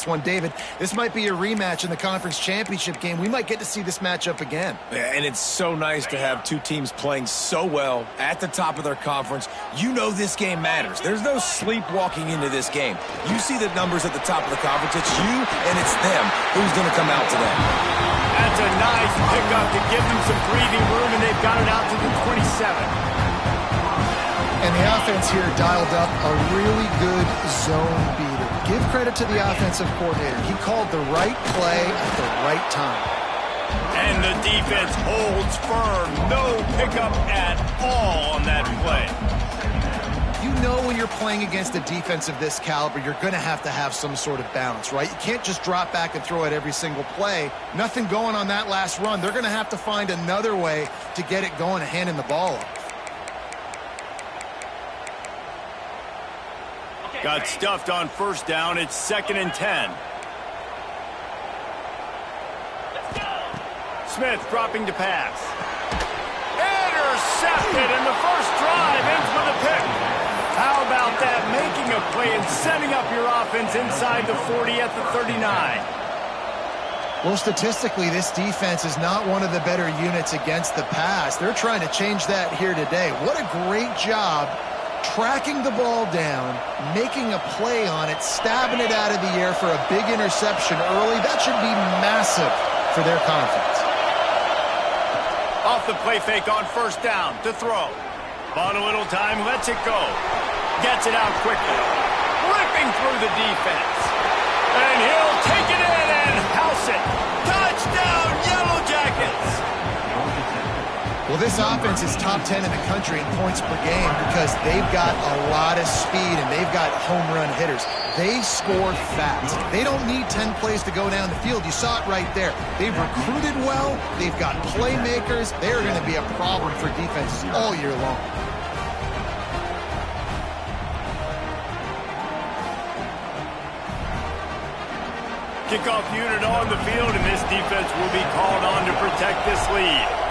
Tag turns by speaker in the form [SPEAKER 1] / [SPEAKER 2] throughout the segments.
[SPEAKER 1] one, David. This might be a rematch in the conference championship game. We might get to see this matchup again.
[SPEAKER 2] And it's so nice to have two teams playing so well at the top of their conference. You know this game matters. There's no sleepwalking into this game. You see the numbers at the top of the conference. It's you and it's them who's going to come out today.
[SPEAKER 3] That's a nice pickup to give them some breathing room, and they've got it out to the 27.
[SPEAKER 1] And the offense here dialed up a really good zone beater. Give credit to the offensive coordinator. He called the right play at the right time.
[SPEAKER 3] And the defense holds firm. No pickup at all on that play.
[SPEAKER 1] You know when you're playing against a defense of this caliber, you're going to have some sort of balance, right? You can't just drop back and throw it every single play. Nothing going on that last run. They're going to have to find another way to get it going and handing the ball off.
[SPEAKER 3] Got stuffed on first down. It's 2nd and 10. Smith dropping to pass. Intercepted, and the first drive ends with a pick. How about that? Making a play and setting up your offense inside the 40 at the 39.
[SPEAKER 1] Well, statistically, this defense is not one of the better units against the pass. They're trying to change that here today. What a great job tracking the ball down, making a play on it, stabbing it out of the air for a big interception early. That should be massive for their confidence.
[SPEAKER 3] Off the play fake on first down to throw. Bought a little time, lets it go. Gets it out quickly. Ripping through the defense. And he'll take it in and house it. Touchdown, Yellow Jackets!
[SPEAKER 1] Well, this offense is top 10 in the country in points per game because they've got a lot of speed and they've got home run hitters. They score fast. They don't need 10 plays to go down the field. You saw it right there. They've recruited well. They've got playmakers. They're going to be a problem for defenses all year long.
[SPEAKER 3] Kickoff unit on the field, and this defense will be called on to protect this lead.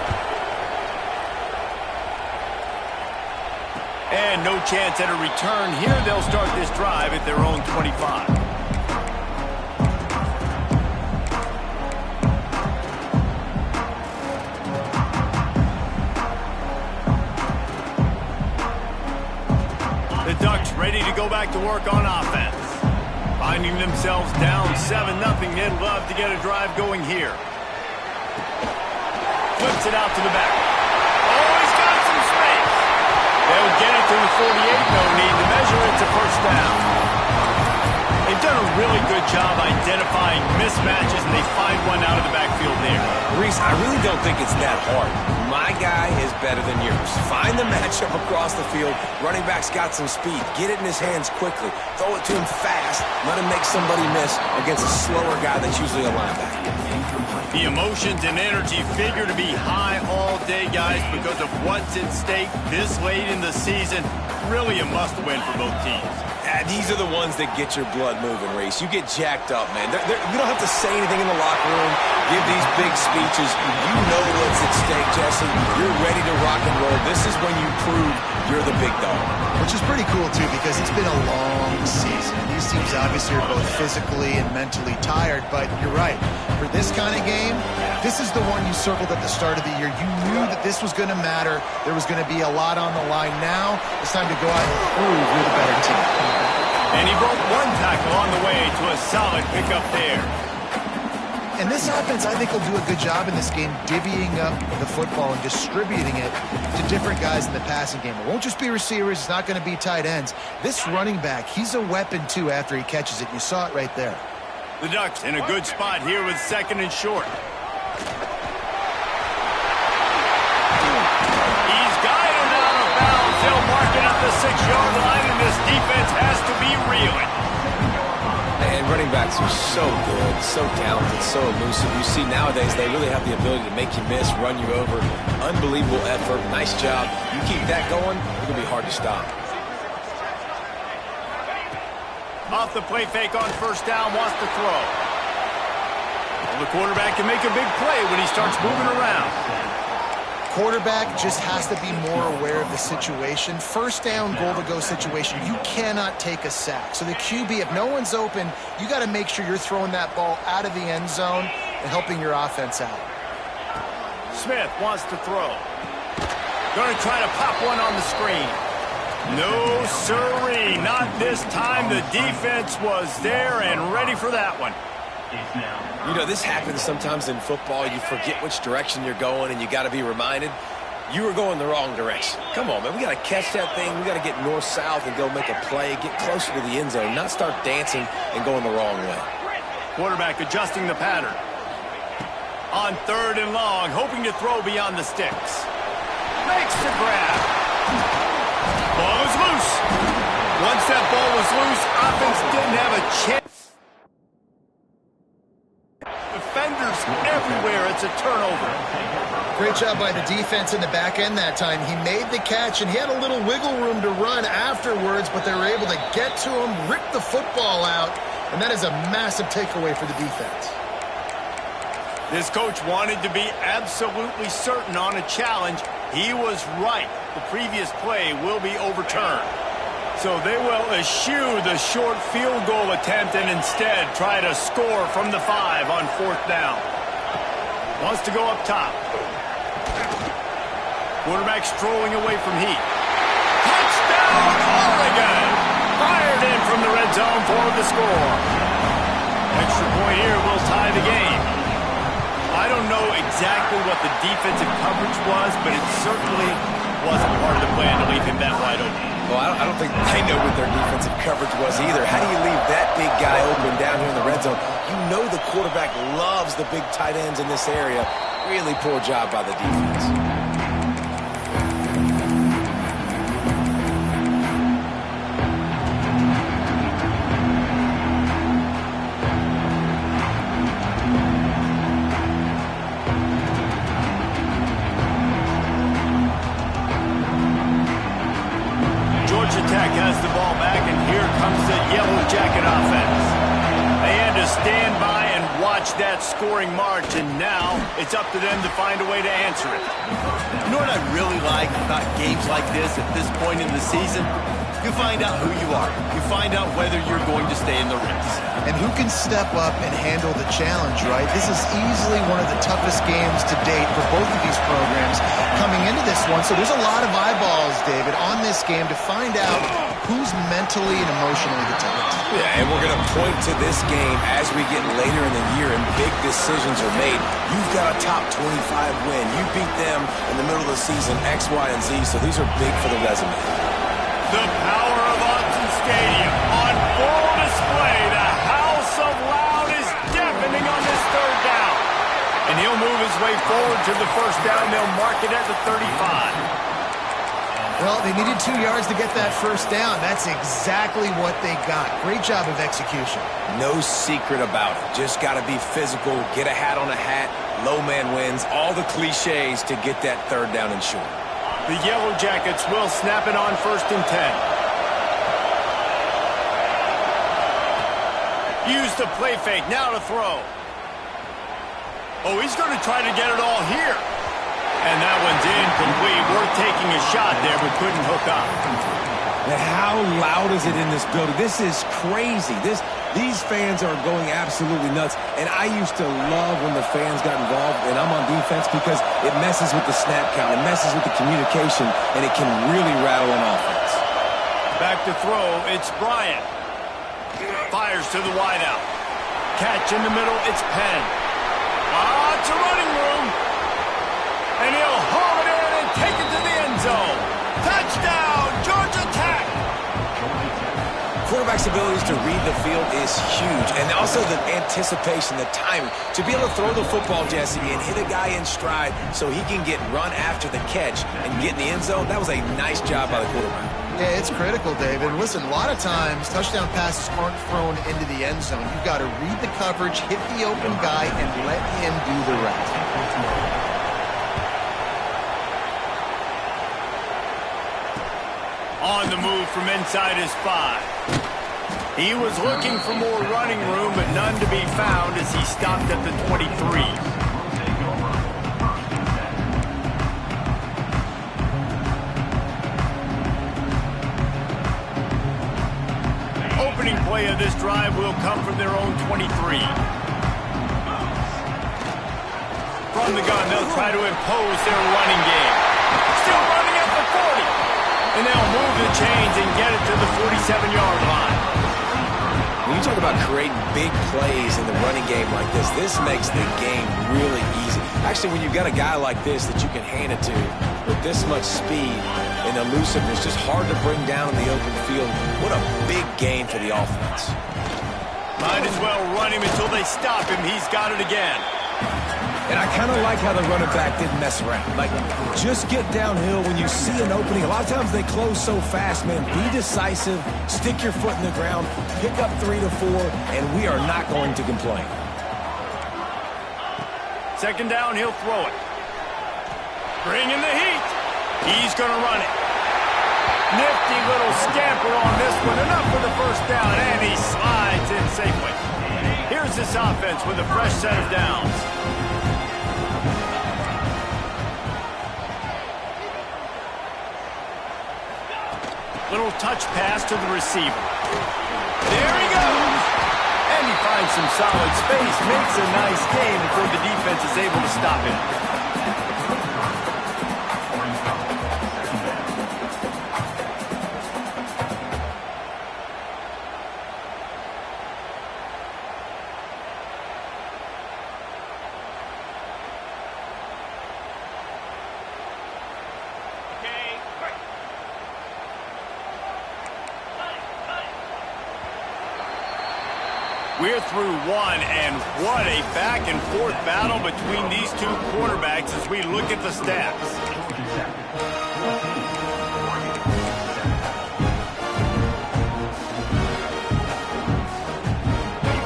[SPEAKER 3] And no chance at a return here. They'll start this drive at their own 25. The Ducks ready to go back to work on offense. Finding themselves down 7-0. They'd love to get a drive going here. Flips it out to the back. Oh, he's got some space. They'll get it to the 48, no need to measure it to first down. They've done a really good job identifying mismatches, and they find one out of the backfield there.
[SPEAKER 2] Reese, I really don't think it's that hard. My guy is better than yours. Find the matchup across the field. Running back's got some speed. Get it in his hands quickly. Throw it to him fast. Let him make somebody miss against a slower guy that's usually a linebacker.
[SPEAKER 3] The emotions and energy figure to be high all day, guys, because of what's at stake this late in the season. Really a must-win for both teams.
[SPEAKER 2] These are the ones that get your blood moving, Reese. You get jacked up, man. You don't have to say anything in the locker room, give these big speeches. You know what's at stake, Jesse. You're ready to rock and roll. This is when you prove you're the big dog.
[SPEAKER 1] Which is pretty cool, too, because it's been a long season. These teams obviously are both physically and mentally tired, but you're right. For this kind of game, this is the one you circled at the start of the year. You knew that this was going to matter. There was going to be a lot on the line. Now it's time to go out and prove you're the better team.
[SPEAKER 3] And he broke one tackle on the way to a solid pickup there.
[SPEAKER 1] And this offense, I think, will do a good job in this game divvying up the football and distributing it to different guys in the passing game. It won't just be receivers. It's not going to be tight ends. This running back, he's a weapon, too, after he catches it. You saw it right there.
[SPEAKER 3] The Ducks in a good spot here with 2nd and short. He's got him out of bounds. They'll mark it at the 6-yard line, and this defense has to be reeling.
[SPEAKER 2] And running backs are so good, so talented, so elusive. You see nowadays they really have the ability to make you miss, run you over. Unbelievable effort. Nice job. You keep that going, it'll be hard to stop.
[SPEAKER 3] Off the play fake on first down, wants to throw. Well, the quarterback can make a big play when he starts moving around.
[SPEAKER 1] quarterback just has to be more aware of the situation. First down, goal-to-go situation, you cannot take a sack. So the QB, if no one's open, you got to make sure you're throwing that ball out of the end zone and helping your offense out.
[SPEAKER 3] Smith wants to throw. Going to try to pop one on the screen. No, sirree, not this time. The defense was there and ready for that one.
[SPEAKER 2] You know, this happens sometimes in football. You forget which direction you're going, and you got to be reminded you were going the wrong direction. Come on, man. We got to catch that thing. We got to get north-south and go make a play, get closer to the end zone, not start dancing and going the wrong way.
[SPEAKER 3] Quarterback adjusting the pattern. On 3rd and long, hoping to throw beyond the sticks. Makes the grab. Ball is loose. Once that ball was loose, offense didn't have a chance. Defenders everywhere. It's a turnover.
[SPEAKER 1] Great job by the defense in the back end that time. He made the catch, and he had a little wiggle room to run afterwards, but they were able to get to him, rip the football out, and that is a massive takeaway for the defense.
[SPEAKER 3] This coach wanted to be absolutely certain on a challenge. He was right. The previous play will be overturned. So they will eschew the short field goal attempt and instead try to score from the 5 on 4th down. Wants to go up top. Quarterback strolling away from heat. Touchdown, Oregon! Fired in from the red zone for the score. Extra point here will tie the game. I don't know exactly what the defensive coverage was, but it certainly wasn't part of the plan to leave him that wide open.
[SPEAKER 2] Well, I don't think they know what their defensive coverage was either. How do you leave that big guy open down here in the red zone? You know the quarterback loves the big tight ends in this area. Really poor job by the defense.
[SPEAKER 3] Tech has the ball back, and here comes the Yellow Jacket offense. They had to stand by and watch that scoring march, and now it's up to them to find a way to answer it.
[SPEAKER 4] You know what I really like about games like this at this point in the season? You find out who you are. You find out whether you're going to stay in the race.
[SPEAKER 1] And who can step up and handle the challenge, right? This is easily one of the toughest games to date for both of these programs coming into this one. So there's a lot of eyeballs, David, on this game to find out who's mentally and emotionally the toughest.
[SPEAKER 2] Yeah, and we're going to point to this game as we get later in the year and big decisions are made. You've got a top 25 win. You beat them in the middle of the season, X, Y, and Z, so these are big for the resume.
[SPEAKER 3] The power of Autzen Stadium on full display. The house of loud is deafening on this 3rd down. And he'll move his way forward to the 1st down. They'll mark it at the 35.
[SPEAKER 1] Well, they needed 2 yards to get that 1st down. That's exactly what they got. Great job of execution.
[SPEAKER 2] No secret about it. Just got to be physical, get a hat on a hat, low man wins, all the cliches to get that 3rd down and short.
[SPEAKER 3] The Yellow Jackets will snap it on 1st and 10. Use the play fake, now to throw. Oh, he's going to try to get it all here. And that one's incomplete. Worth taking a shot there, but couldn't hook up.
[SPEAKER 2] And how loud is it in this building? This is crazy. These fans are going absolutely nuts. And I used to love when the fans got involved, and I'm on defense because it messes with the snap count. It messes with the communication, and it can really rattle an offense.
[SPEAKER 3] Back to throw, it's Bryant. Fires to the wideout. Catch in the middle, it's Penn. It's a running room. And he'll haul it in and take it to the end zone. Touchdown, Georgia Tech.
[SPEAKER 2] Quarterback's abilities to read the field is huge. And also the anticipation, the timing. To be able to throw the football, Jesse, and hit a guy in stride so he can get run after the catch and get in the end zone, that was a nice job by the quarterback.
[SPEAKER 1] Yeah, it's critical, David. Listen, a lot of times touchdown passes aren't thrown into the end zone. You've got to read the coverage, hit the open guy, and let him do the rest.
[SPEAKER 3] On the move from inside his 5. He was looking for more running room, but none to be found as he stopped at the 23. opening play of this drive will come from their own 23. From the gun, they'll try to impose their running game. Still running at the 40. And they'll move the chains and get it to the 47-yard line.
[SPEAKER 2] When you talk about creating big plays in the running game like this makes the game really easy. Actually, when you've got a guy like this that you can hand it to with this much speed and elusiveness, just hard to bring down in the open field. What a big gain for the offense.
[SPEAKER 3] Might as well run him until they stop him. He's got it again.
[SPEAKER 2] And I kind of like how the running back didn't mess around. Like, just get downhill when you see an opening. A lot of times they close so fast, man. Be decisive, stick your foot in the ground, pick up 3 to 4, and we are not going to complain.
[SPEAKER 3] Second down, he'll throw it. Bring in the heat. He's going to run it. Nifty little scamper on this one. Enough for the first down, and he slides in safely. Here's this offense with a fresh set of downs. Little touch pass to the receiver. There he goes. And he finds some solid space. Makes a nice gain before the defense is able to stop him. We're through one, and what a back-and-forth battle between these two quarterbacks as we look at the stats.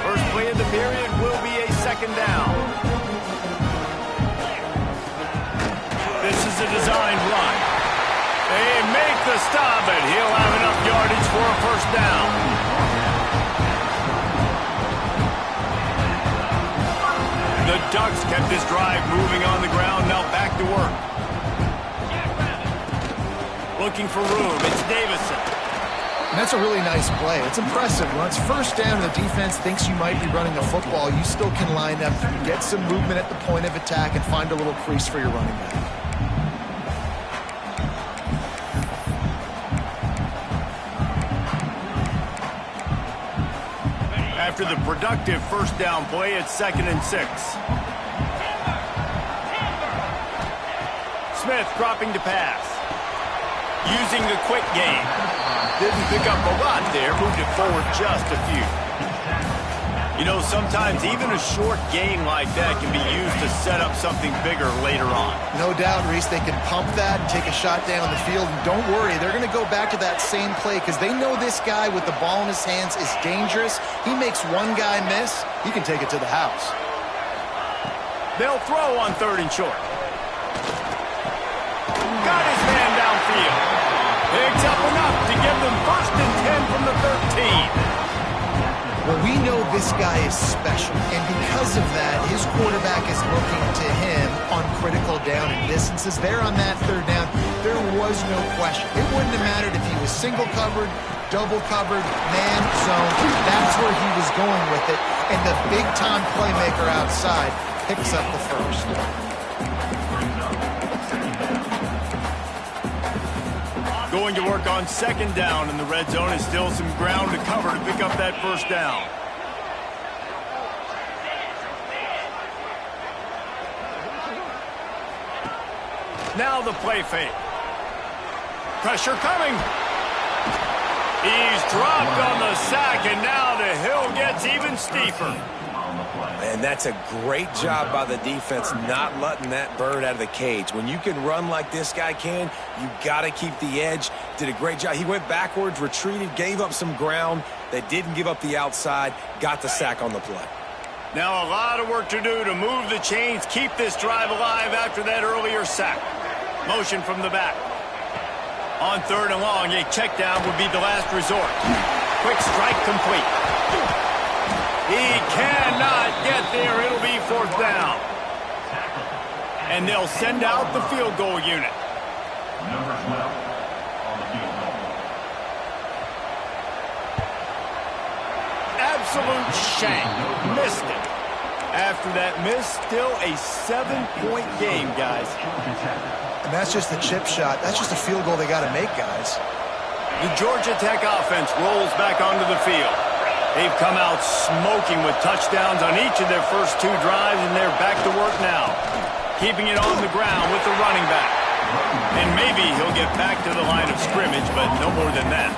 [SPEAKER 3] First play of the period will be a second down. This is a designed run. They make the stop, but he'll have enough yardage for a first down. The Ducks kept this drive moving on the ground, now back to work. Looking for room, it's Davison.
[SPEAKER 1] And that's a really nice play. It's impressive. When it's first down and the defense thinks you might be running the football, you still can line up, get some movement at the point of attack, and find a little crease for your running back.
[SPEAKER 3] After the productive first down play, it's 2nd and 6. Smith dropping to pass. Using the quick game. Didn't pick up a lot there, moved it forward just a few. You know, sometimes even a short gain like that can be used to set up something bigger later on.
[SPEAKER 1] No doubt, Reese, they can pump that and take a shot down the field. And don't worry, they're going to go back to that same play because they know this guy with the ball in his hands is dangerous. He makes one guy miss, he can take it to the house.
[SPEAKER 3] They'll throw on 3rd and short. Got his man downfield. Picks up enough to give them 1st and 10 from the 13.
[SPEAKER 1] Well, we know this guy is special, and because of that, his quarterback is looking to him on critical down and distances. There on that 3rd down, there was no question. It wouldn't have mattered if he was single covered, double covered, man zone. That's where he was going with it, and the big-time playmaker outside picks up the first.
[SPEAKER 3] Going to work on 2nd down in the red zone is still some ground to cover to pick up that first down. Now the play fake. Pressure coming. He's dropped on the sack, and now the hill gets even steeper.
[SPEAKER 2] And that's a great job by the defense not letting that bird out of the cage. When you can run like this guy can, you got to keep the edge. Did a great job. He went backwards, retreated, gave up some ground. They didn't give up the outside, got the sack on the play.
[SPEAKER 3] Now a lot of work to do to move the chains, keep this drive alive after that earlier sack. Motion from the back. On 3rd and long, a check down would be the last resort. Quick strike complete. He cannot get there. It'll be 4th down. And they'll send out the field goal unit.
[SPEAKER 5] Number 12 on the field goal.
[SPEAKER 3] absolute shank. Missed it. After that miss, still a 7-point game, guys.
[SPEAKER 1] And that's just the chip shot. That's just a field goal they got to make, guys.
[SPEAKER 3] The Georgia Tech offense rolls back onto the field. They've come out smoking with touchdowns on each of their first 2 drives, and they're back to work now. Keeping it on the ground with the running back. And maybe he'll get back to the line of scrimmage, but no more than that.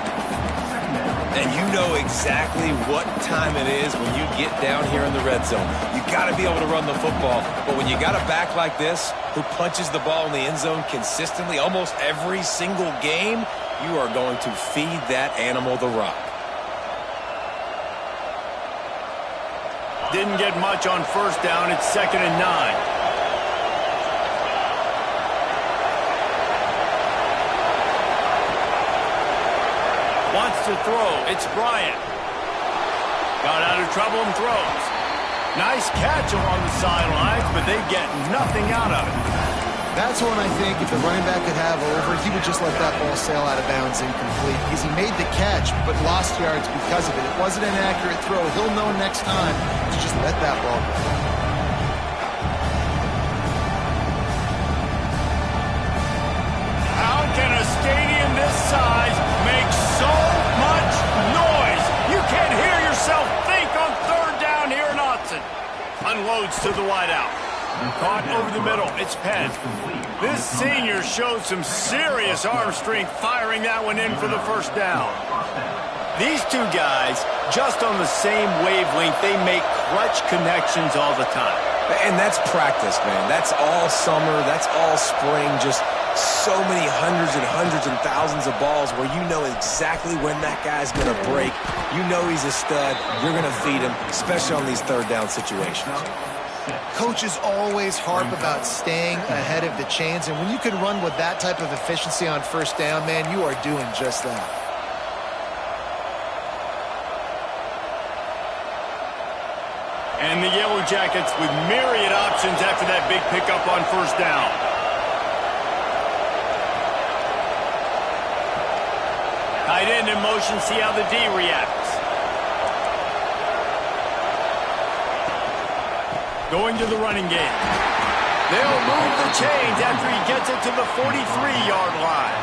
[SPEAKER 2] And you know exactly what time it is when you get down here in the red zone. You got to be able to run the football. But when you got a back like this who punches the ball in the end zone consistently almost every single game, you are going to feed that animal the rock.
[SPEAKER 3] Didn't get much on first down. It's 2nd and 9. Wants to throw. It's Bryant. Got out of trouble and throws. Nice catch along the sidelines, but they get nothing out of it.
[SPEAKER 1] That's one I think if the running back could have over, he would just let that ball sail out of bounds incomplete because he made the catch but lost yards because of it. It wasn't an accurate throw. He'll know next time to just let that ball go.
[SPEAKER 3] How can a stadium this size make so much noise? You can't hear yourself think on 3rd down here in Autzen. Unloads to the wideout. Caught over the middle. It's Penn. This senior showed some serious arm strength firing that one in for the first down. These 2 guys, just on the same wavelength, they make clutch connections all the time.
[SPEAKER 2] And that's practice, man. That's all summer. That's all spring. Just so many hundreds and thousands of balls where you know exactly when that guy's going to break. You know he's a stud. You're going to feed him, especially on these 3rd down situations.
[SPEAKER 1] Coaches always harp about staying ahead of the chains, and when you can run with that type of efficiency on first down, man, you are doing just that.
[SPEAKER 3] And the Yellow Jackets with myriad options after that big pickup on first down. Tight end in motion, see how the D reacts. Going to the running game. They'll move the chains after he gets it to the 43-yard line.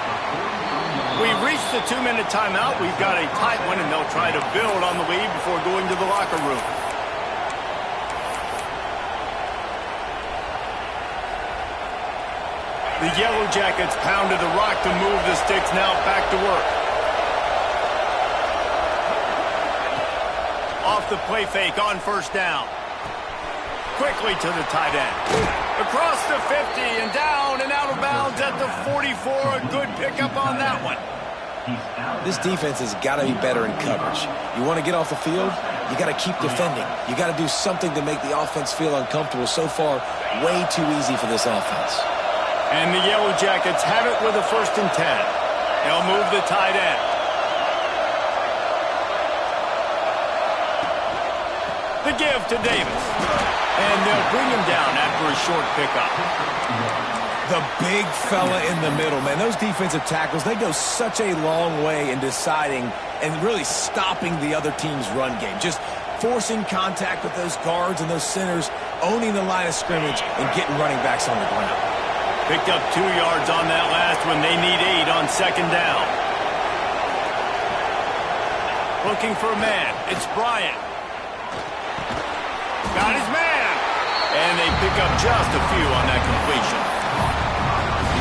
[SPEAKER 3] We've reached the 2-minute timeout. We've got a tight one, and they'll try to build on the lead before going to the locker room. The Yellow Jackets pounded the rock to move the sticks, now back to work. Off the play fake on first down. Quickly to the tight end. Across the 50 and down and out of bounds at the 44. A good pickup on that one.
[SPEAKER 2] This defense has got to be better in coverage. You want to get off the field, you got to keep defending. You got to do something to make the offense feel uncomfortable. So far, way too easy for this offense.
[SPEAKER 3] And the Yellow Jackets have it with a 1st and 10. They'll move the tight end. The give to Davis. And they'll bring him down after a short pickup.
[SPEAKER 2] The big fella in the middle, man. Those defensive tackles, they go such a long way in deciding and really stopping the other team's run game. Just forcing contact with those guards and those centers, owning the line of scrimmage, and getting running backs on the ground.
[SPEAKER 3] Picked up 2 yards on that last one. They need 8 on 2nd down. Looking for a man. It's Bryant. Got his man. And they pick up just a few on that completion.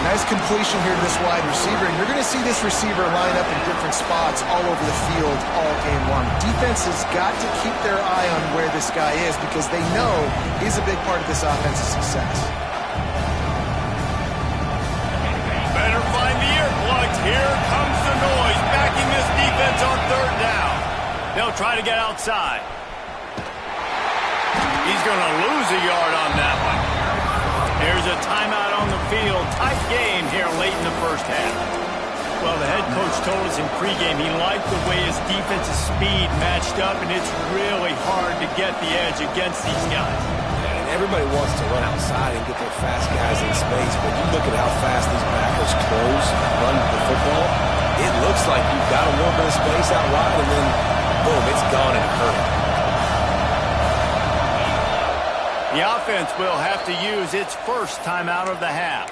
[SPEAKER 1] Nice completion here to this wide receiver, and you're going to see this receiver line up in different spots all over the field all game long. Defense has got to keep their eye on where this guy is because they know he's a big part of this offense's success.
[SPEAKER 3] Better find the earplugs. Here comes the noise, backing this defense on 3rd down. They'll try to get outside. He's going to lose a yard on that one. There's a timeout on the field. Tight game here late in the first half. Well, the head coach told us in pregame he liked the way his defensive speed matched up, and it's really hard to get the edge against these guys.
[SPEAKER 2] And everybody wants to run outside and get their fast guys in space, but you look at how fast these backers close, run the football, it looks like you've got a little bit of space out wide, and then, boom, it's gone in a hurry.
[SPEAKER 3] The offense will have to use its first timeout of the half.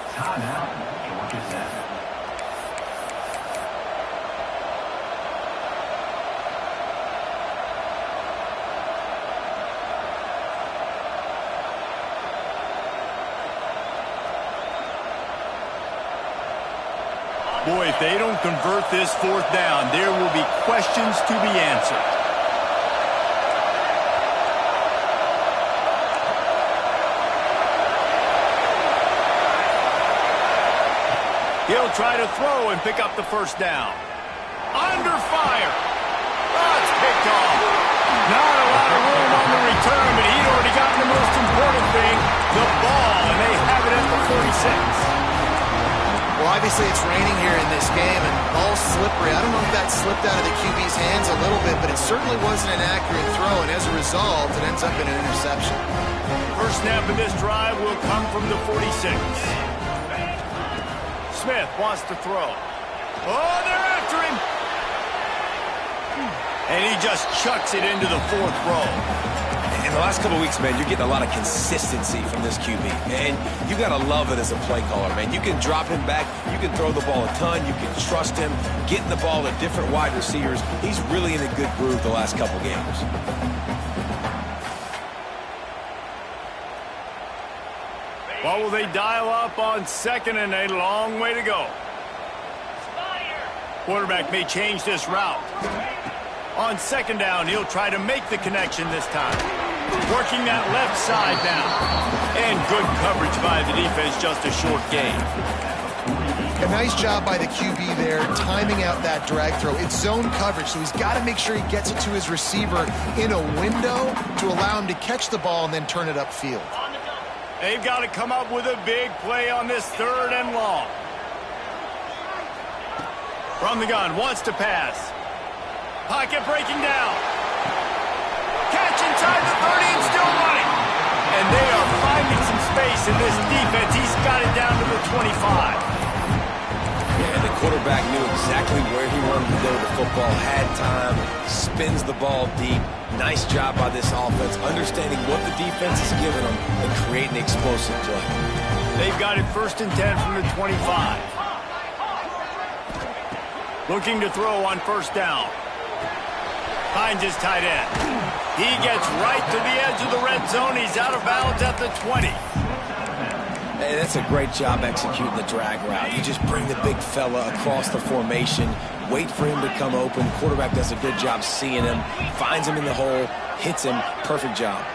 [SPEAKER 3] Boy, if they don't convert this fourth down, there will be questions to be answered. He'll try to throw and pick up the first down. Under fire. Oh, it's picked off. Not a lot of room on the return, but he'd already gotten the most important thing, the ball, and they have it at the 46.
[SPEAKER 1] Well, obviously it's raining here in this game, and ball's slippery. I don't know if that slipped out of the QB's hands a little bit, but it certainly wasn't an accurate throw, and as a result, it ends up in an interception.
[SPEAKER 3] First snap of this drive will come from the 46. Smith wants to throw. Oh, they're after him. And he just chucks it into the fourth row.
[SPEAKER 2] In the last couple of weeks, man, you're getting a lot of consistency from this QB. And you got to love it as a play caller, man. You can drop him back. You can throw the ball a ton. You can trust him. Getting the ball to different wide receivers. He's really in a good groove the last couple games.
[SPEAKER 3] What will they dial up on second and a long way to go? Quarterback may change this route. On second down, he'll try to make the connection this time. Working that left side now. And good coverage by the defense, just a short gain.
[SPEAKER 1] A nice job by the QB there, timing out that drag throw. It's zone coverage, so he's got to make sure he gets it to his receiver in a window to allow him to catch the ball and then turn it upfield.
[SPEAKER 3] They've got to come up with a big play on this third and long. From the gun, wants to pass. Pocket breaking down. Catch inside the 30 and still running. And they are finding some space in this defense. He's got it down to the 25.
[SPEAKER 2] Yeah, the quarterback knew exactly where he wanted to go with the football, had time, spins the ball deep. Nice job by this offense, understanding what the defense is giving them and creating explosive play.
[SPEAKER 3] They've got it first and 10 from the 25. Looking to throw on first down. Finds his tight end. He gets right to the edge of the red zone. He's out of bounds at the 20.
[SPEAKER 2] Hey, that's a great job executing the drag route. You just bring the big fella across the formation, wait for him to come open. Quarterback does a good job seeing him, finds him in the hole, hits him. Perfect job.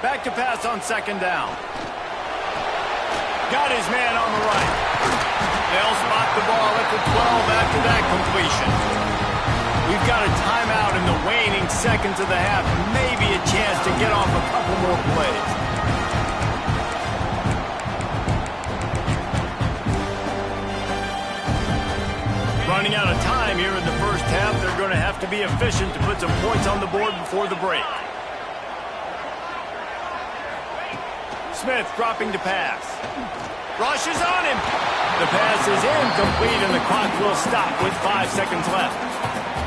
[SPEAKER 3] Back to pass on second down. Got his man on the right. They'll spot the ball at the 12 after that completion. We've got a timeout in the waning seconds of the half. Maybe a chance to get off a couple more plays. Running out of time here in the first half. They're going to have to be efficient to put some points on the board before the break. Smith dropping to pass. Rushes on him. The pass is incomplete, and the clock will stop with 5 seconds left.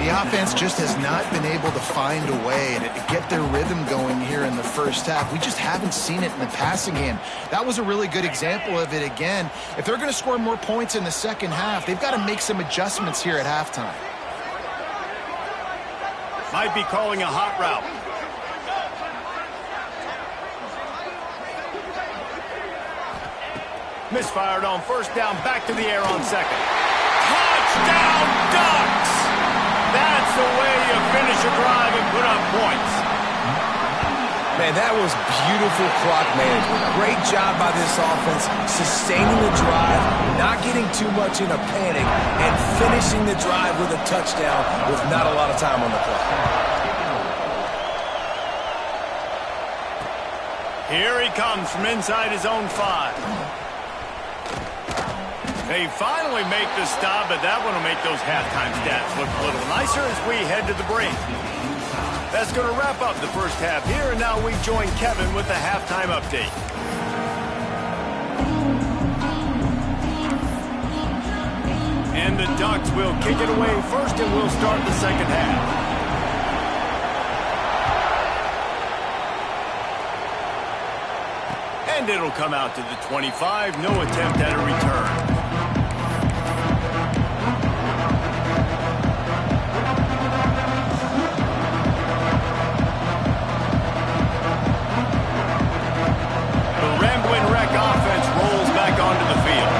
[SPEAKER 1] The offense just has not been able to find a way to get their rhythm going here in the first half. We just haven't seen it in the passing game. That was a really good example of it again. If they're going to score more points in the second half, they've got to make some adjustments here at halftime.
[SPEAKER 3] Might be calling a hot route. Misfired on first down, back to the air on second. Touchdown, Ducks! That's the way you finish a drive and put up points.
[SPEAKER 2] Man, that was beautiful clock management. Great job by this offense, sustaining the drive, not getting too much in a panic, and finishing the drive with a touchdown with not a lot of time on the clock.
[SPEAKER 3] Here he comes from inside his own 5. They finally make the stop, but that one will make those halftime stats look a little nicer as we head to the break. That's going to wrap up the first half here, and now we join Kevin with the halftime update. And the Ducks will kick it away first, and we'll start the second half. And it'll come out to the 25. No attempt at a return. Offense rolls back onto the field.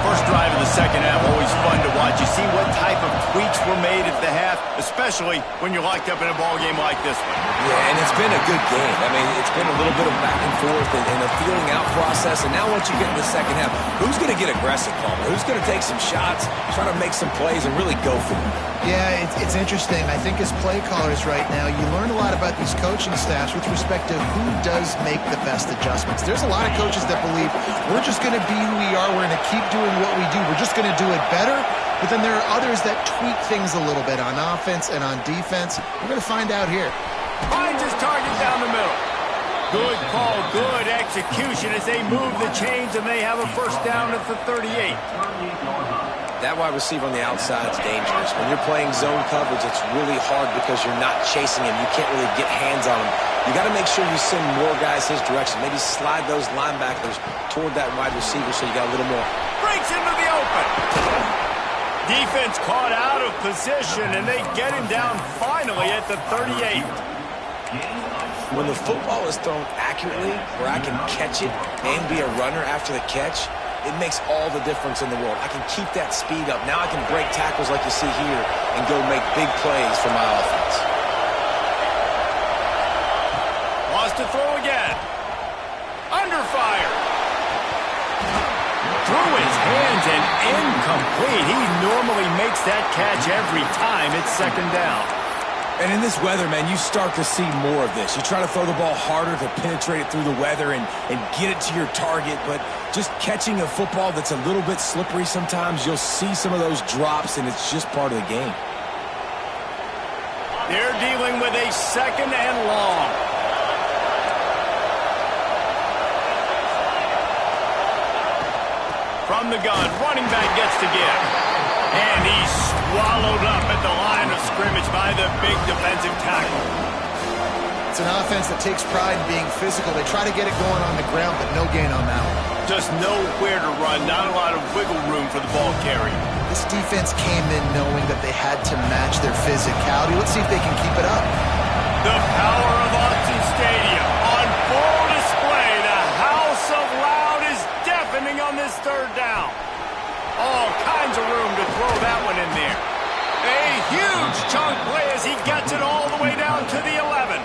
[SPEAKER 3] First drive of the second half, always fun to watch. You see what type of tweaks were made at the half, especially when you're locked up in a ball game like this one.
[SPEAKER 2] Yeah, and it's been a good game. I mean, it's been a little bit of back and forth and a feeling out process. And now once you get in the second half, who's going to get aggressive, Palmer? Who's going to take some shots, try to make some plays, and really go for it?
[SPEAKER 1] Yeah, it's interesting. I think as play callers right now, you learn a lot about these coaching staffs with respect to who does make the best adjustments. There's a lot of coaches that believe we're just going to be who we are. We're going to keep doing what we do. We're just going to do it better. But then there are others that tweak things a little bit on offense and on defense. We're going to find out here.
[SPEAKER 3] Finds his target down the middle. Good call, good execution as they move the chains and they have a first down at the 38.
[SPEAKER 2] That wide receiver on the outside is dangerous. When you're playing zone coverage, it's really hard because you're not chasing him. You can't really get hands on him. You got to make sure you send more guys his direction. Maybe slide those linebackers toward that wide receiver so you got a little more.
[SPEAKER 3] Breaks into the open. Defense caught out of position, and they get him down finally at the 38.
[SPEAKER 2] When the football is thrown accurately, where I can catch it and be a runner after the catch, it makes all the difference in the world. I can keep that speed up. Now I can break tackles like you see here and go make big plays for my offense.
[SPEAKER 3] Lost to throw again. Under fire. Through his hands and incomplete. He normally makes that catch every time it's second down.
[SPEAKER 2] And in this weather, man, you start to see more of this. You try to throw the ball harder to penetrate it through the weather and get it to your target, but just catching a football that's a little bit slippery sometimes, you'll see some of those drops, and it's just part of the game.
[SPEAKER 3] They're dealing with a second and long. From the gun, running back gets to give. And he's swallowed up at the line of scrimmage by the big defensive tackle.
[SPEAKER 1] It's an offense that takes pride in being physical. They try to get it going on the ground, but no gain on that one.
[SPEAKER 3] Just nowhere to run, not a lot of wiggle room for the ball carrier.
[SPEAKER 1] This defense came in knowing that they had to match their physicality. Let's see if they can keep it up.
[SPEAKER 3] The power of Autzen Stadium on full display. The house of loud is deafening on this third down. All kinds of room to throw that one in there. A huge chunk play as he gets it all the way down to the 11.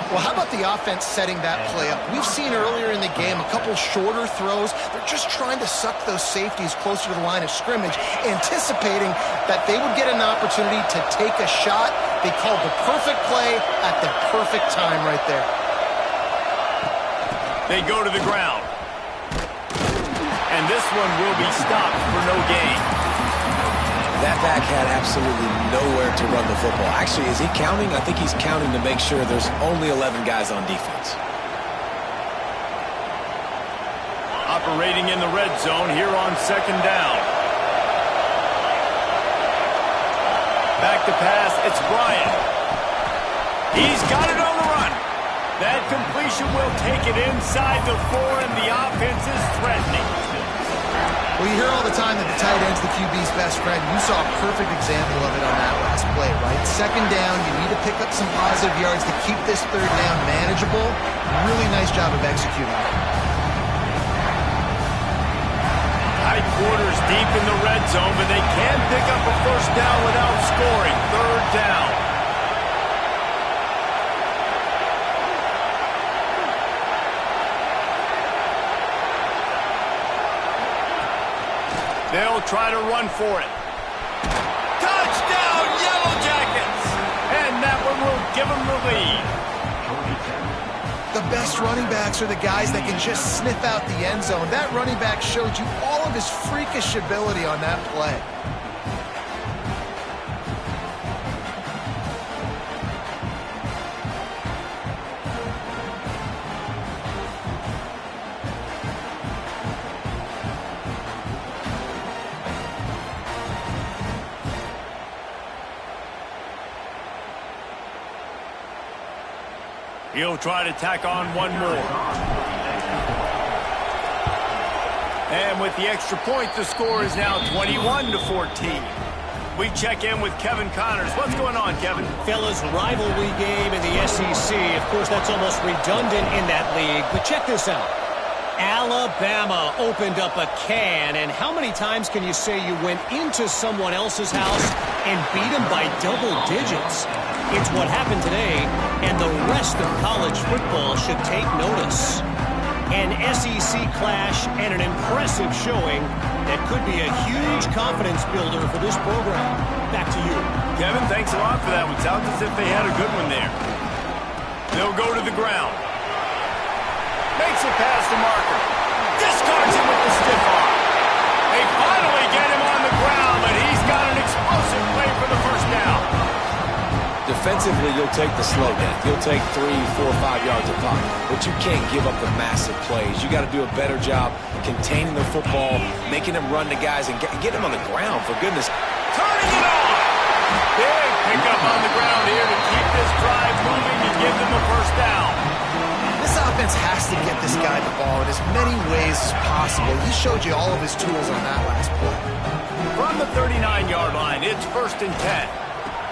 [SPEAKER 1] Well, how about the offense setting that play up? We've seen earlier in the game a couple shorter throws. They're just trying to suck those safeties closer to the line of scrimmage, anticipating that they would get an opportunity to take a shot. They called the perfect play at the perfect time right there.
[SPEAKER 3] They go to the ground. And this one will be stopped for no gain.
[SPEAKER 2] That back had absolutely nowhere to run the football. Actually, is he counting? I think he's counting to make sure there's only 11 guys on defense.
[SPEAKER 3] Operating in the red zone here on second down. Back to pass, it's Bryant. He's got it on the run. That completion will take it inside the 4, and the offense is threatening.
[SPEAKER 1] Well, you hear all the time that the tight end's the QB's best friend. You saw a perfect example of it on that last play, right? Second down, you need to pick up some positive yards to keep this third down manageable. Really nice job of executing it.
[SPEAKER 3] Tight quarters deep in the red zone, but they can pick up a first down without scoring. Third down. They'll try to run for it. Touchdown, Yellow Jackets! And that one will give them the lead.
[SPEAKER 1] The best running backs are the guys that can just sniff out the end zone. That running back showed you all of his freakish ability on that play.
[SPEAKER 3] He'll try to tack on one more. And with the extra point, the score is now 21-14. We check in with Kevin Connors. What's going on, Kevin?
[SPEAKER 5] Fellas, rivalry game in the SEC. Of course, that's almost redundant in that league. But check this out. Alabama opened up a can, and how many times can you say you went into someone else's house and beat them by double digits? It's what happened today, and the rest of college football should take notice. An SEC clash and an impressive showing that could be a huge confidence builder for this program. Back to you.
[SPEAKER 3] Kevin, thanks a lot for that one. Sounds as if they had a good one there. They'll go to the ground. Makes it past the marker. Discards him with the stiff arm. They finally get him on the ground, but he's got an explosive play for the first down.
[SPEAKER 2] Defensively, you'll take the slow death. You'll take 3, 4, 5 yards of pocket. But you can't give up the massive plays. You got to do a better job containing the football, making them run to guys, and get them on the ground, for goodness.
[SPEAKER 3] Turning it on! Big pickup on the ground here to keep this drive moving and give them a first down.
[SPEAKER 1] This offense has to get this guy the ball in as many ways as possible. He showed you all of his tools on that last play.
[SPEAKER 3] From the 39-yard line, it's 1st and 10.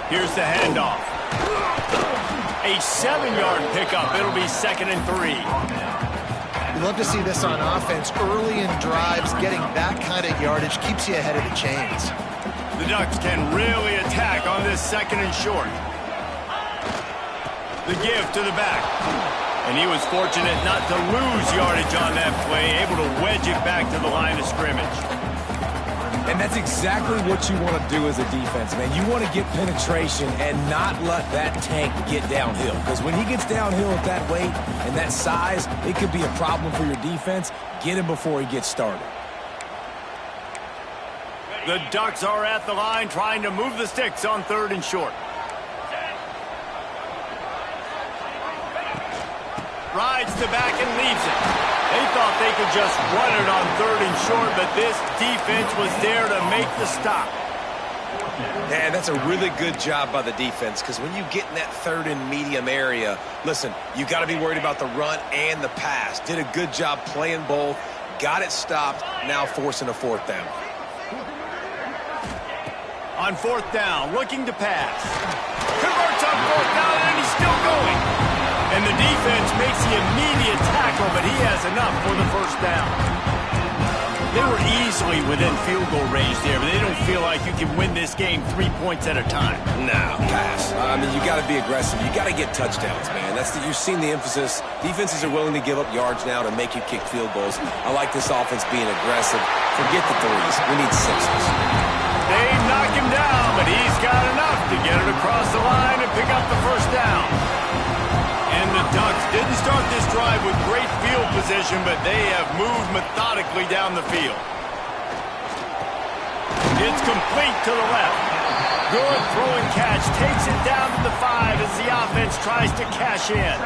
[SPEAKER 3] Here's the handoff. A 7-yard pickup. It'll be 2nd and 3.
[SPEAKER 1] You love to see this on offense. Early in drives, getting that kind of yardage keeps you ahead of the chains.
[SPEAKER 3] The Ducks can really attack on this 2nd and short. The give to the back. And he was fortunate not to lose yardage on that play, able to wedge it back to the line of scrimmage.
[SPEAKER 2] And that's exactly what you want to do as a defense, man. You want to get penetration and not let that tank get downhill. Because when he gets downhill at that weight and that size, it could be a problem for your defense. Get him before he gets started.
[SPEAKER 3] The Ducks are at the line trying to move the sticks on 3rd and short. Rides the back and leaves it. They thought they could just run it on 3rd and short, but this defense was there to make the stop.
[SPEAKER 2] Man, that's a really good job by the defense, because when you get in that 3rd and medium area, listen, you got to be worried about the run and the pass. Did a good job playing both, got it stopped, now forcing a 4th down.
[SPEAKER 3] On 4th down, looking to pass. Converts on 4th down, and he's still going. And the defense makes the immediate tackle, but he has enough for the 1st down. They were easily within field goal range there, but they don't feel like you can win this game 3 points at a time.
[SPEAKER 2] No, pass. I mean, you got to be aggressive. You got to get touchdowns, man. You've seen the emphasis. Defenses are willing to give up yards now to make you kick field goals. I like this offense being aggressive. Forget the 3s. We need 6s.
[SPEAKER 3] They knock him down, but he's got enough to get it across the line and pick up the 1st down. And the Ducks didn't start this drive with great field position, but they have moved methodically down the field. It's complete to the left. Good throwing catch. Takes it down to the 5 as the offense tries to cash in.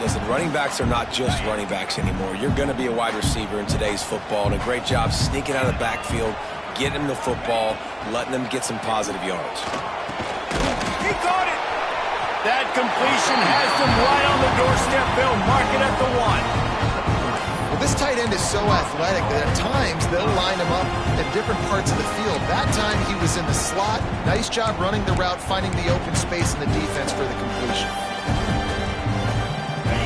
[SPEAKER 2] Listen, running backs are not just running backs anymore. You're going to be a wide receiver in today's football, and a great job sneaking out of the backfield, getting them the football, letting them get some positive yards.
[SPEAKER 3] He caught it. That completion has them right on the doorstep. They'll mark it at the 1.
[SPEAKER 1] Well, this tight end is so athletic that at times they'll line him up at different parts of the field. That time he was in the slot. Nice job running the route, finding the open space in the defense for the completion.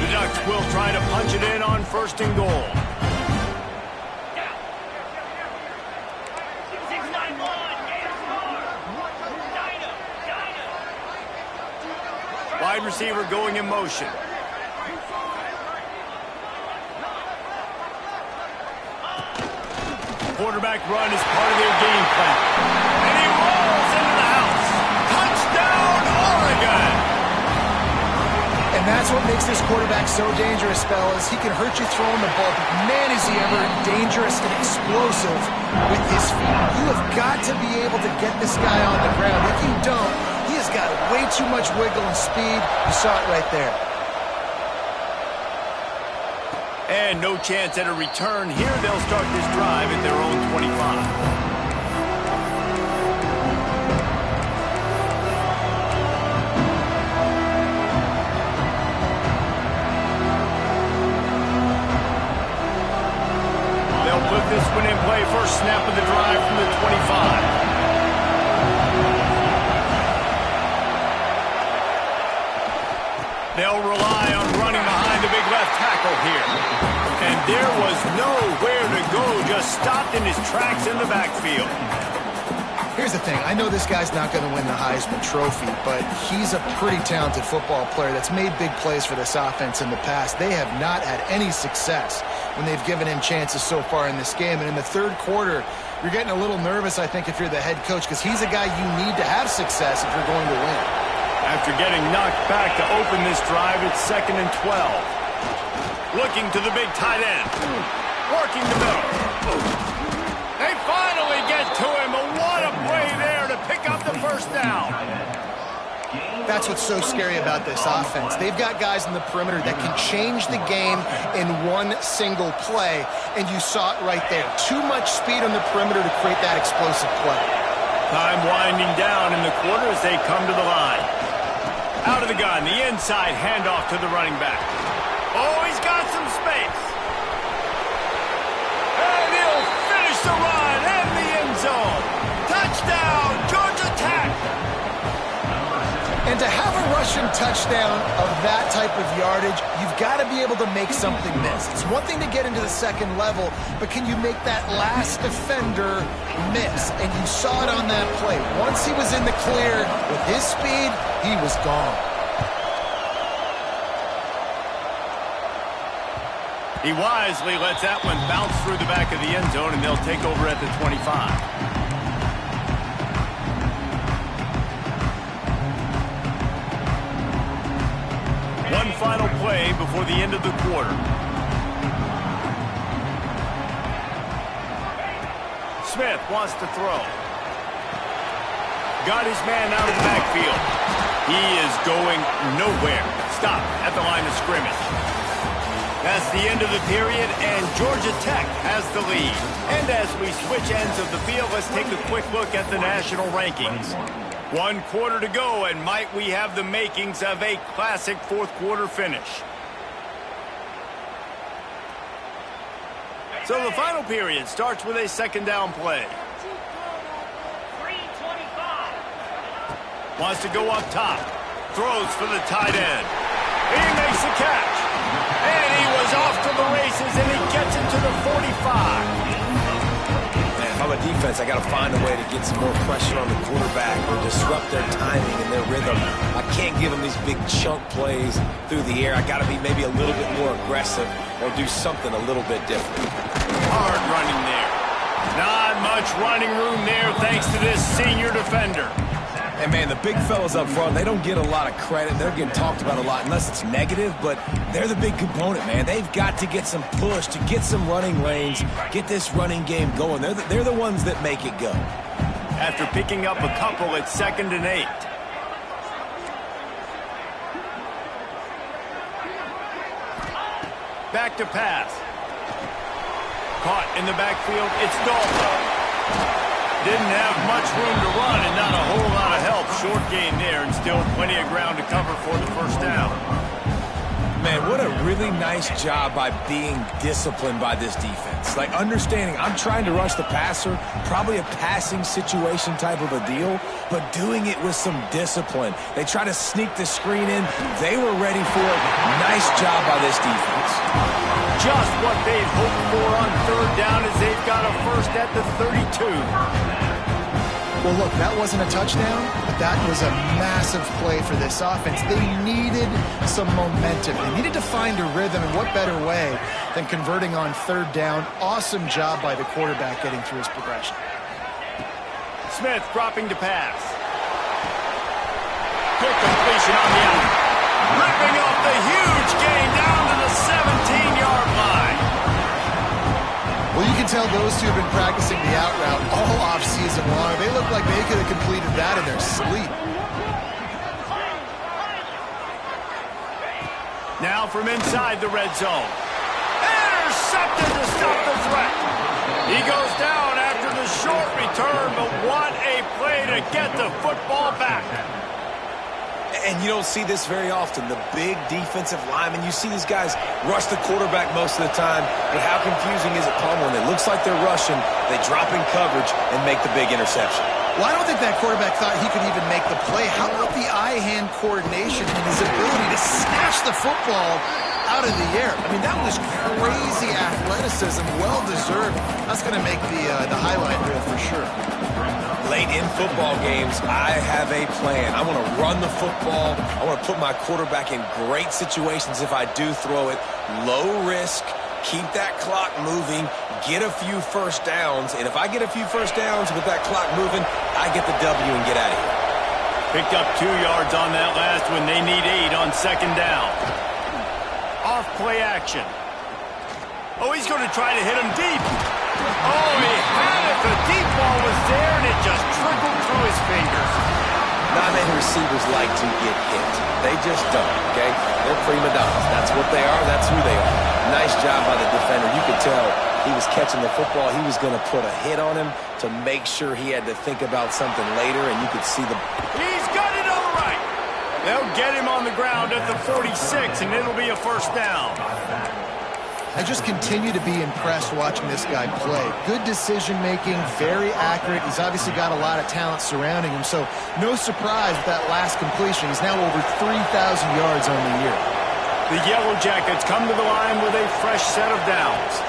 [SPEAKER 3] The Ducks will try to punch it in on 1st and goal. Wide receiver going in motion. Quarterback run is part of their game plan. And he rolls into the house. Touchdown, Oregon!
[SPEAKER 1] And that's what makes this quarterback so dangerous, fellas. He can hurt you throwing the ball, but man, is he ever dangerous and explosive with his feet. You have got to be able to get this guy on the ground. If you don't, he has got way too much wiggle and speed. You saw it right there.
[SPEAKER 3] And no chance at a return here. They'll start this drive at their own 25. They'll rely on running behind the big left tackle here. And there was nowhere to go, just stopped in his tracks in the backfield.
[SPEAKER 1] Here's the thing. I know this guy's not going to win the Heisman Trophy, but he's a pretty talented football player that's made big plays for this offense in the past. They have not had any success when they've given him chances so far in this game. And in the third quarter, you're getting a little nervous, I think, if you're the head coach, because he's a guy you need to have success if you're going to win.
[SPEAKER 3] After getting knocked back to open this drive, it's 2nd and 12. Looking to the big tight end. Working the middle. They finally get to him, but what a play there to pick up the first down.
[SPEAKER 1] That's what's so scary about this offense. They've got guys in the perimeter that can change the game in one single play, and you saw it right there. Too much speed on the perimeter to create that explosive play.
[SPEAKER 3] Time winding down in the quarter as they come to the line. Out of the gun, the inside handoff to the running back. Oh, he's got some space. And he'll finish the run in the end zone. Touchdown, Georgia Tech.
[SPEAKER 1] And to have a rushing touchdown of that type of yardage, you've got to be able to make something miss. It's one thing to get into the second level, but can you make that last defender miss? And you saw it on that play. Once he was in the clear with his speed, he was gone.
[SPEAKER 3] He wisely lets that one bounce through the back of the end zone, and they'll take over at the 25. One final play before the end of the quarter. Smith wants to throw. Got his man out of the backfield. He is going nowhere. Stop at the line of scrimmage. That's the end of the period, and Georgia Tech has the lead. And as we switch ends of the field, let's take a quick look at the national rankings. 1 quarter to go, and might we have the makings of a classic fourth quarter finish. So the final period starts with a second down play. Wants to go up top. Throws for the tight end. He makes the catch. And he was off to the races, and he gets it to the 45.
[SPEAKER 2] If I'm a defense, I got to find a way to get some more pressure on the quarterback or disrupt their timing and their rhythm. I can't give them these big chunk plays through the air. I got to be maybe a little bit more aggressive or do something a little bit different.
[SPEAKER 3] Hard running there. Not much running room there thanks to this senior defender.
[SPEAKER 2] And, man, the big fellas up front, they don't get a lot of credit. They're getting talked about a lot unless it's negative, but they're the big component, man. They've got to get some push, to get some running lanes, get this running game going. They're the ones that make it go.
[SPEAKER 3] After picking up a couple, it's 2nd and 8. Back to pass. Caught in the backfield, it's Dalton. Didn't have much room to run and not a whole lot of help. Short gain there and still plenty of ground to cover for the first down.
[SPEAKER 2] Man, what a really nice job by being disciplined by this defense. Like understanding I'm trying to rush the passer, probably a passing situation type of a deal, but doing it with some discipline. They try to sneak the screen in. They were ready for it. Nice job by this defense.
[SPEAKER 3] Just what they'd hoped for on third down as they've got a first at the 32.
[SPEAKER 1] Well, look, that wasn't a touchdown, but that was a massive play for this offense. They needed some momentum. They needed to find a rhythm, and what better way than converting on third down. Awesome job by the quarterback getting through his progression.
[SPEAKER 3] Smith dropping to pass. Good completion on the out. Ripping off the huge gain down to the 17-yard line.
[SPEAKER 1] Well, you can tell those two have been practicing the out route all off-season long. They look like they could have completed that in their sleep.
[SPEAKER 3] Now from inside the red zone. Intercepted to stop the threat. He goes down after the short return, but what a play to get the football back.
[SPEAKER 2] And you don't see this very often. The big defensive linemen, you see these guys rush the quarterback most of the time, but how confusing is it, Palmer, when it looks like they're rushing, they drop in coverage and make the big interception.
[SPEAKER 1] Well, I don't think that quarterback thought he could even make the play. How about the eye-hand coordination and his ability to snatch the football out of the air? I mean, that was crazy athleticism, well-deserved. That's going to make the highlight reel for sure.
[SPEAKER 2] Late in football games, I have a plan. I want to run the football. I want to put my quarterback in great situations if I do throw it. Low risk, keep that clock moving, get a few first downs. And if I get a few first downs with that clock moving, I get the W and get out of here.
[SPEAKER 3] Picked up 2 yards on that last one. They need 8 on second down. Off play action. Oh, he's going to try to hit him deep. Oh, he had it. The deep ball was there, and it just trickled through his fingers.
[SPEAKER 2] Not many receivers like to get hit. They just don't, okay? They're prima donnas. That's what they are. That's who they are. Nice job by the defender. You could tell he was catching the football. He was going to put a hit on him to make sure he had to think about something later, and you could see the...
[SPEAKER 3] He's got it all right. They'll get him on the ground at the 46, and it'll be a first down.
[SPEAKER 1] I just continue to be impressed watching this guy play. Good decision-making, very accurate. He's obviously got a lot of talent surrounding him, so no surprise with that last completion. He's now over 3,000 yards on the year.
[SPEAKER 3] The Yellow Jackets come to the line with a fresh set of downs.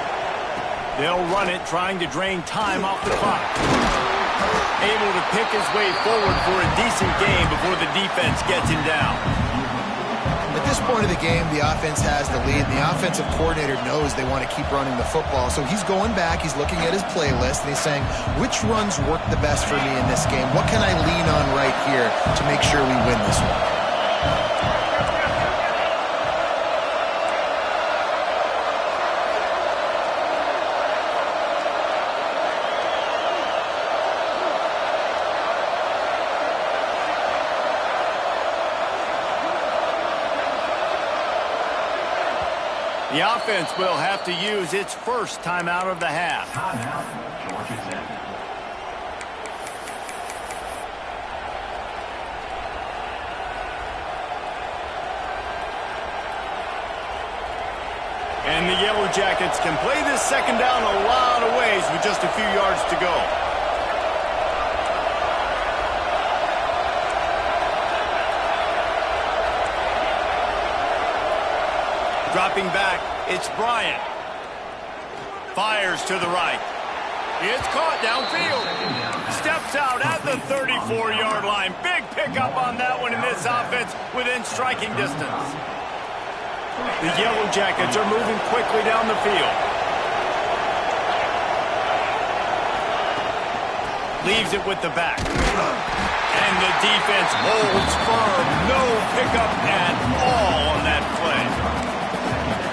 [SPEAKER 3] They'll run it, trying to drain time off the clock. Able to pick his way forward for a decent game before the defense gets him down.
[SPEAKER 1] At this point of the game, the offense has the lead. The offensive coordinator knows they want to keep running the football. So he's going back, he's looking at his playlist, and he's saying, which runs work the best for me in this game? What can I lean on right here to make sure we win this one?
[SPEAKER 3] The offense will have to use its first timeout of the half. And the Yellow Jackets can play this second down a lot of ways with just a few yards to go. Dropping back, it's Bryant. Fires to the right. It's caught downfield. Steps out at the 34-yard line. Big pickup on that one in this offense within striking distance. The Yellow Jackets are moving quickly down the field. Leaves it with the back. And the defense holds firm. No pickup at all on that play.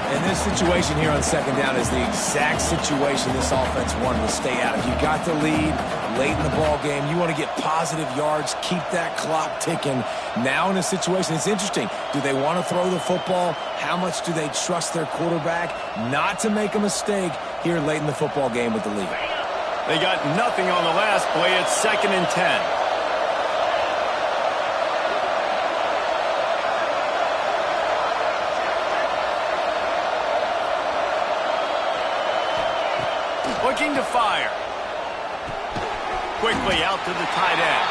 [SPEAKER 2] And this situation here on second down is the exact situation this offense wanted to stay out of. You got the lead late in the ball game. You want to get positive yards, keep that clock ticking. Now in a situation, it's interesting. Do they want to throw the football? How much do they trust their quarterback not to make a mistake here late in the football game with the lead?
[SPEAKER 3] They got nothing on the last play. It's 2nd and 10. Looking to fire. Quickly out to the tight end.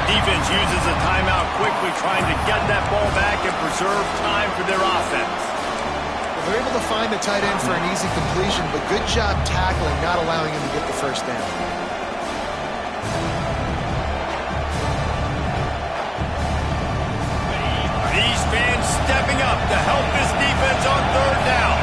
[SPEAKER 3] Defense uses a timeout quickly, trying to get that ball back and preserve time for their offense.
[SPEAKER 1] They're able to find the tight end for an easy completion, but good job tackling, not allowing him to get the first down.
[SPEAKER 3] These fans stepping up to help this defense on 3rd down.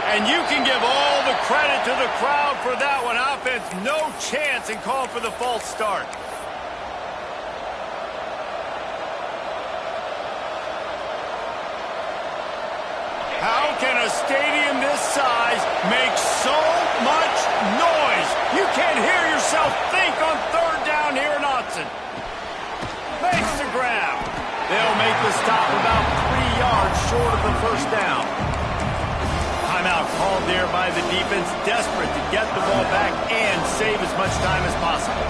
[SPEAKER 3] And you can give all the credit to the crowd for that one. Offense, no chance in calling for the false start. How can a stadium this size make so much noise? You can't hear yourself think on 3rd down here in Autzen. Makes the grab. They'll make the stop about 3 yards short of the first down. Timeout called there by the defense, desperate to get the ball back and save as much time as possible.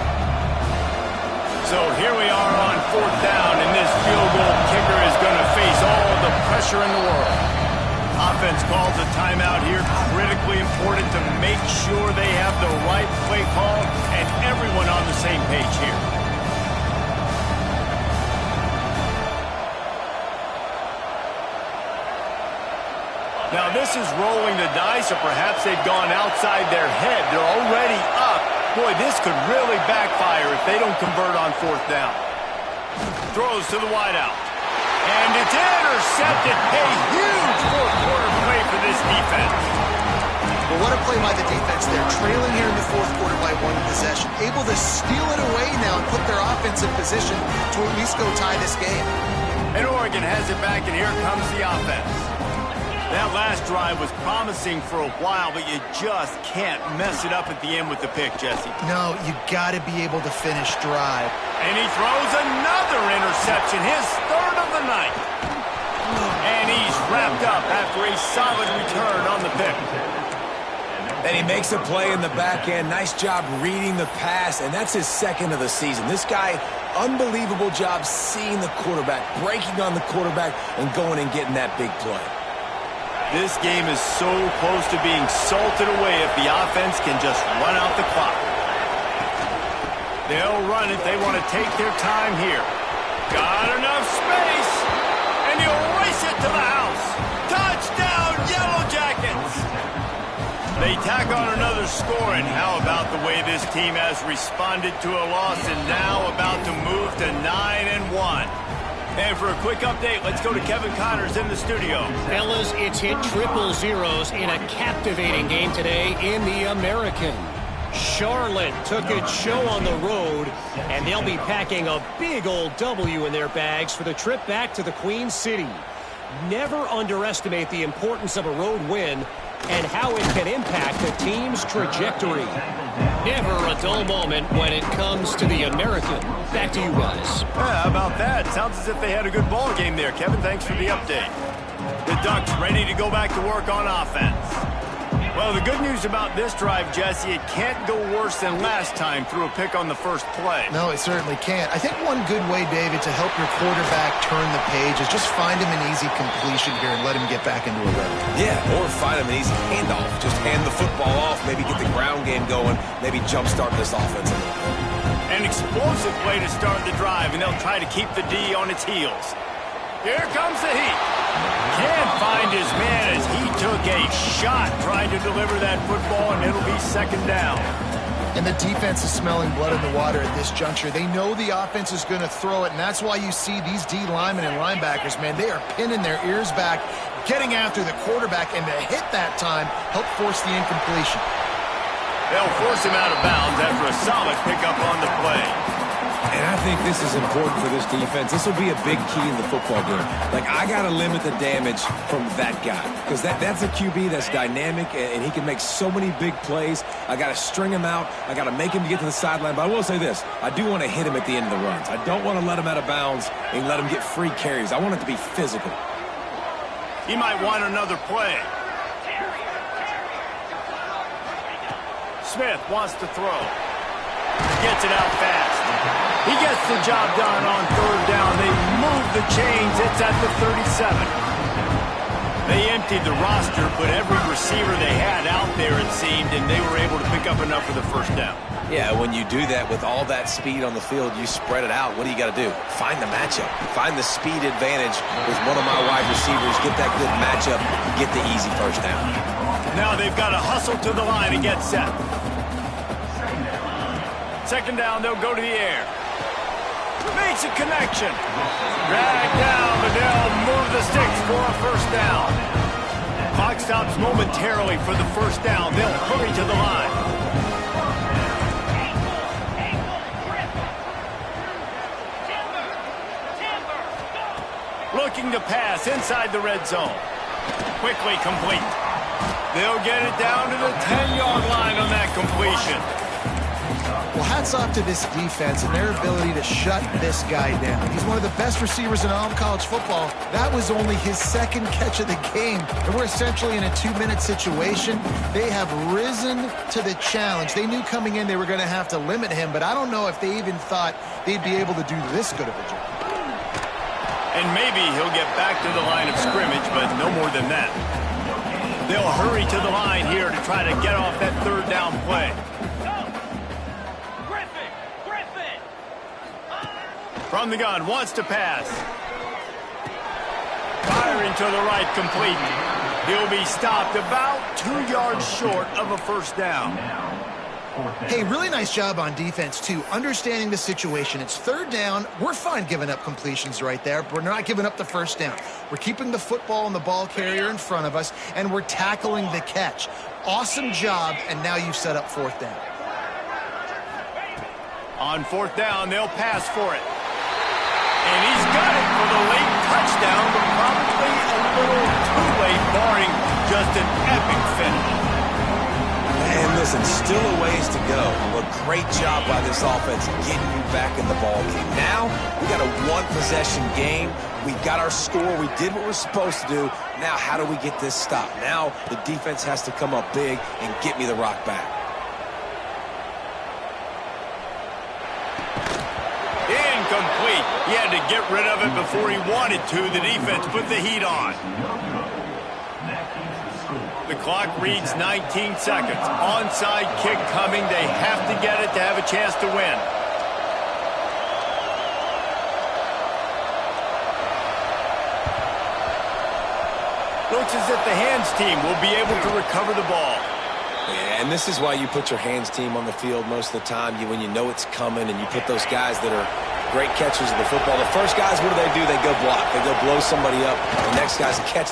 [SPEAKER 3] So here we are on 4th down, and this field goal kicker is going to face all the pressure in the world. Offense calls a timeout here. Critically important to make sure they have the right play call and everyone on the same page here. Now this is rolling the dice, or perhaps they've gone outside their head. They're already up. Boy, this could really backfire if they don't convert on 4th down. Throws to the wideout. And it's intercepted. A huge fourth-quarter play for this defense.
[SPEAKER 1] Well, what a play by the defense there. Trailing here in the 4th quarter by 1 possession. Able to steal it away now and put their offense in position to at least go tie this game.
[SPEAKER 3] And Oregon has it back, and here comes the offense. That last drive was promising for a while, but you just can't mess it up at the end with the pick, Jesse.
[SPEAKER 1] No, you got to be able to finish drive.
[SPEAKER 3] And he throws another interception, his 3rd of the night. And he's wrapped up after a solid return on the pick.
[SPEAKER 2] And he makes a play in the back end. Nice job reading the pass, and that's his 2nd of the season. This guy, unbelievable job seeing the quarterback, breaking on the quarterback, and going and getting that big play.
[SPEAKER 3] This game is so close to being salted away if the offense can just run out the clock. They'll run it. They want to take their time here. Got enough space. And he'll race it to the house. Touchdown, Yellow Jackets. They tack on another score, and how about the way this team has responded to a loss and now about to move to 9-1. And for a quick update, let's go to Kevin Connors in the studio.
[SPEAKER 5] Fellas, it's hit triple zeros in a captivating game today in the American. Charlotte took its show on the road, and they'll be packing a big old W in their bags for the trip back to the Queen City. Never underestimate the importance of a road win and how it can impact the team's trajectory. Never a dull moment when it comes to the American. Back to you guys.
[SPEAKER 3] Yeah, how about that? Sounds as if they had a good ball game there, Kevin. Thanks for the update. The Ducks ready to go back to work on offense. Well, the good news about this drive, Jesse, it can't go worse than last time through a pick on the first play.
[SPEAKER 1] No, it certainly can't. I think one good way, David, to help your quarterback turn the page is just find him an easy completion here and let him get back into a rhythm.
[SPEAKER 2] Yeah, or find him an easy handoff. Just hand the football off, maybe get the ground game going, maybe jumpstart this offense a little bit.
[SPEAKER 3] An explosive play to start the drive, and they'll try to keep the D on its heels. Here comes the heat. Can't find his man as he took a shot trying to deliver that football, and it'll be 2nd down.
[SPEAKER 1] And the defense is smelling blood in the water at this juncture. They know the offense is going to throw it, and that's why you see these D linemen and linebackers, man, they are pinning their ears back, getting after the quarterback, and to hit that time, help force the incompletion.
[SPEAKER 3] They'll force him out of bounds after a solid pickup on the play.
[SPEAKER 2] And I think this is important for this defense. This will be a big key in the football game. Like, I got to limit the damage from that guy because that's a QB that's dynamic, and he can make so many big plays. I got to string him out. I got to make him get to the sideline. But I will say this. I do want to hit him at the end of the runs. I don't want to let him out of bounds and let him get free carries. I want it to be physical.
[SPEAKER 3] He might want another play. Smith wants to throw. Gets it out fast. He gets the job done on 3rd down. They move the chains. It's at the 37. They emptied the roster, but every receiver they had out there, it seemed, and they were able to pick up enough for the 1st down.
[SPEAKER 2] Yeah, when you do that with all that speed on the field, you spread it out. What do you got to do? Find the matchup. Find the speed advantage with one of my wide receivers. Get that good matchup. Get the easy 1st down.
[SPEAKER 3] Now they've got to hustle to the line and get set. 2nd down, they'll go to the air. Makes a connection. Drag down, but they'll move the sticks for a 1st down. Clock stops momentarily for the 1st down. They'll hurry to the line. Looking to pass inside the red zone. Quickly complete. They'll get it down to the 10-yard line on that completion.
[SPEAKER 1] Well, hats off to this defense and their ability to shut this guy down. He's one of the best receivers in all of college football. That was only his second catch of the game, and we're essentially in a 2-minute situation. They have risen to the challenge. They knew coming in they were going to have to limit him, but I don't know if they even thought they'd be able to do this good of a job.
[SPEAKER 3] And maybe he'll get back to the line of scrimmage, but no more than that. They'll hurry to the line here to try to get off that third down play. From the gun, wants to pass. Firing to the right, complete. He'll be stopped about 2 yards short of a first down.
[SPEAKER 1] Hey, really nice job on defense, too, understanding the situation. It's third down. We're fine giving up completions right there, but we're not giving up the first down. We're keeping the football and the ball carrier in front of us, and we're tackling the catch. Awesome job, and now you've set up fourth down.
[SPEAKER 3] On fourth down, they'll pass for it. And he's got it for the late touchdown, but probably a little too late, barring just an epic finish.
[SPEAKER 2] And listen, still a ways to go. But great job by this offense getting you back in the ball game. Now, we got a one-possession game. We got our score. We did what we're supposed to do. Now, how do we get this stopped? Now, the defense has to come up big and get me the rock back.
[SPEAKER 3] Incomplete. He had to get rid of it before he wanted to. The defense put the heat on. The clock reads 19 seconds. Onside kick coming. They have to get it to have a chance to win. Looks as if the hands team will be able to recover the ball.
[SPEAKER 2] Yeah, and this is why you put your hands team on the field most of the time. When you know it's coming and you put those guys that are great catchers of the football. The first guys, what do? They go block. They go blow somebody up. The next guys catch the